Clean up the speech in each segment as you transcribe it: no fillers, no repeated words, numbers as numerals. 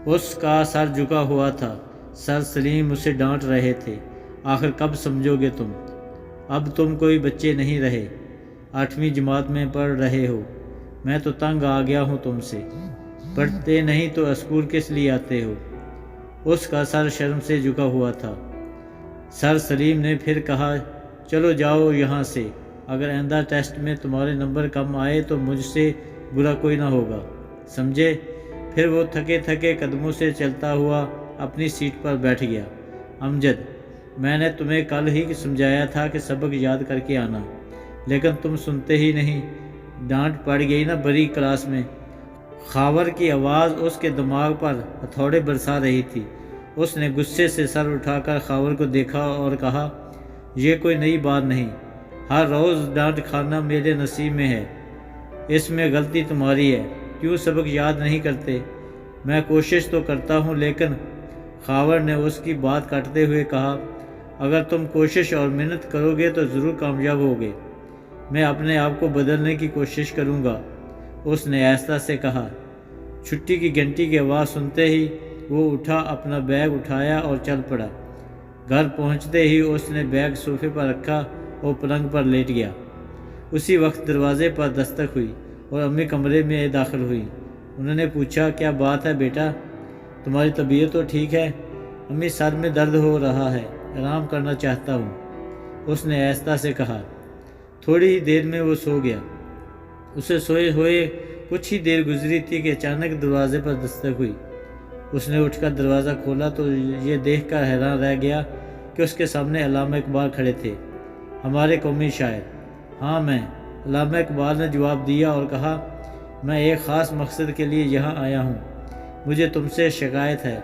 اس کا سر جھکا ہوا تھا۔ سر سلیم اسے ڈانٹ رہے تھے۔ آخر کب سمجھو گے تم؟ اب تم کوئی بچے نہیں رہے، 8ویں جماعت میں پڑھ رہے ہو۔ میں تو تنگ آ گیا ہوں تم سے۔ پڑھتے نہیں تو اسکول کس لیے آتے ہو؟ اس کا سر شرم سے جھکا ہوا تھا۔ سر سلیم نے پھر کہا، چلو جاؤ یہاں سے، اگر آئندہ ٹیسٹ میں تمہارے نمبر کم آئے تو مجھ سے برا کوئی نہ ہوگا، سمجھے؟ پھر وہ تھکے تھکے قدموں سے چلتا ہوا اپنی سیٹ پر بیٹھ گیا۔ امجد، میں نے تمہیں کل ہی سمجھایا تھا کہ سبق یاد کر کے آنا، لیکن تم سنتے ہی نہیں۔ ڈانٹ پڑ گئی نا بڑی کلاس میں۔ خاور کی آواز اس کے دماغ پر ہتھوڑے برسا رہی تھی۔ اس نے غصے سے سر اٹھا کر خاور کو دیکھا اور کہا، یہ کوئی نئی بات نہیں، ہر روز ڈانٹ کھانا میرے نصیب میں ہے۔ اس میں غلطی تمہاری ہے، کیوں سبق یاد نہیں کرتے؟ میں کوشش تو کرتا ہوں لیکن… خاور نے اس کی بات کاٹتے ہوئے کہا، اگر تم کوشش اور محنت کرو گے تو ضرور کامیاب ہوگے۔ میں اپنے آپ کو بدلنے کی کوشش کروں گا، اس نے آہستہ سے کہا۔ چھٹی کی گھنٹی کی آواز سنتے ہی وہ اٹھا، اپنا بیگ اٹھایا اور چل پڑا۔ گھر پہنچتے ہی اس نے بیگ صوفے پر رکھا اور پلنگ پر لیٹ گیا۔ اسی وقت دروازے پر دستک ہوئی اور امی کمرے میں داخل ہوئی۔ انہوں نے پوچھا، کیا بات ہے بیٹا، تمہاری طبیعت تو ٹھیک ہے؟ امی، سر میں درد ہو رہا ہے، آرام کرنا چاہتا ہوں، اس نے آہستہ سے کہا۔ تھوڑی ہی دیر میں وہ سو گیا۔ اسے سوئے ہوئے کچھ ہی دیر گزری تھی کہ اچانک دروازے پر دستک ہوئی۔ اس نے اٹھ کر دروازہ کھولا تو یہ دیکھ کر حیران رہ گیا کہ اس کے سامنے علامہ اقبال کھڑے تھے۔ ہمارے قومی شاعر؟ ہاں میں، علامہ اقبال نے جواب دیا اور کہا، میں ایک خاص مقصد کے لیے یہاں آیا ہوں، مجھے تم سے شکایت ہے۔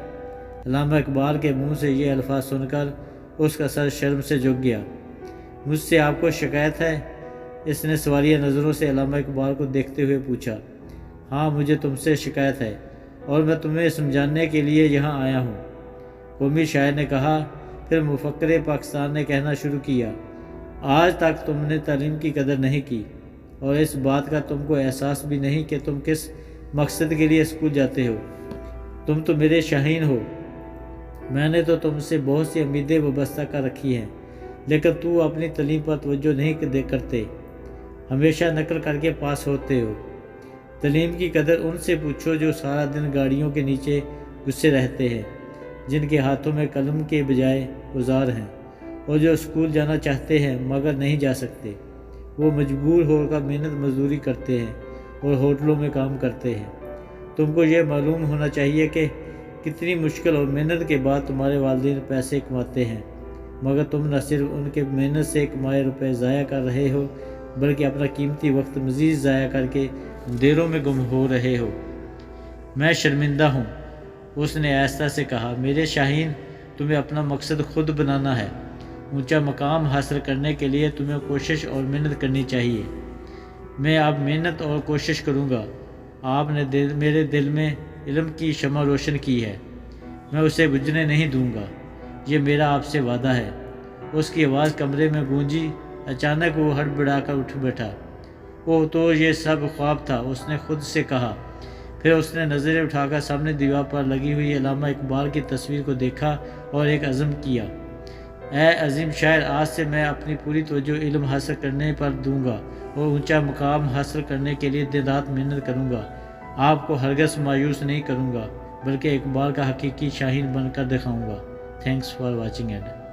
علامہ اقبال کے منہ سے یہ الفاظ سن کر اس کا سر شرم سے جھک گیا۔ مجھ سے آپ کو شکایت ہے؟ اس نے سوالیہ نظروں سے علامہ اقبال کو دیکھتے ہوئے پوچھا۔ ہاں، مجھے تم سے شکایت ہے اور میں تمہیں سمجھانے کے لیے یہاں آیا ہوں، قومی شاعر نے کہا۔ پھر مفکر پاکستان نے کہنا شروع کیا، آج تک تم نے تعلیم کی قدر نہیں کی اور اس بات کا تم کو احساس بھی نہیں کہ تم کس مقصد کے لیے اسکول جاتے ہو۔ تم تو میرے شاہین ہو، میں نے تو تم سے بہت سی امیدیں وابستہ کر رکھی ہیں، لیکن تو اپنی تعلیم پر توجہ نہیں کرتے، ہمیشہ نقل کر کے پاس ہوتے ہو۔ تعلیم کی قدر ان سے پوچھو جو سارا دن گاڑیوں کے نیچے گھسے رہتے ہیں، جن کے ہاتھوں میں قلم کے بجائے اوزار ہیں، اور جو اسکول جانا چاہتے ہیں مگر نہیں جا سکتے۔ وہ مجبور ہو کر محنت مزدوری کرتے ہیں اور ہوٹلوں میں کام کرتے ہیں۔ تم کو یہ معلوم ہونا چاہیے کہ کتنی مشکل اور محنت کے بعد تمہارے والدین پیسے کماتے ہیں، مگر تم نہ صرف ان کے محنت سے کمائے روپے ضائع کر رہے ہو بلکہ اپنا قیمتی وقت مزید ضائع کر کے اندھیروں میں گم ہو رہے ہو۔ میں شرمندہ ہوں، اس نے آہستہ سے کہا۔ میرے شاہین، تمہیں اپنا مقصد خود بنانا ہے۔ اونچا مقام حاصل کرنے کے لیے تمہیں کوشش اور محنت کرنی چاہیے۔ میں اب محنت اور کوشش کروں گا۔ آپ نے میرے دل میں علم کی شمع روشن کی ہے، میں اسے بجھنے نہیں دوں گا، یہ میرا آپ سے وعدہ ہے۔ اس کی آواز کمرے میں گونجی۔ اچانک وہ ہڑبڑا کر اٹھ بیٹھا۔ اوہ، تو یہ سب خواب تھا، اس نے خود سے کہا۔ پھر اس نے نظریں اٹھا کر سامنے دیوار پر لگی ہوئی علامہ اقبال کی تصویر کو دیکھا اور ایک عزم کیا، اے عظیم شاعر، آج سے میں اپنی پوری توجہ علم حاصل کرنے پر دوں گا اور اونچا مقام حاصل کرنے کے لیے دن رات محنت کروں گا۔ آپ کو ہرگز مایوس نہیں کروں گا بلکہ اقبال کا حقیقی شاہین بن کر دکھاؤں گا۔ Thanks for watching add.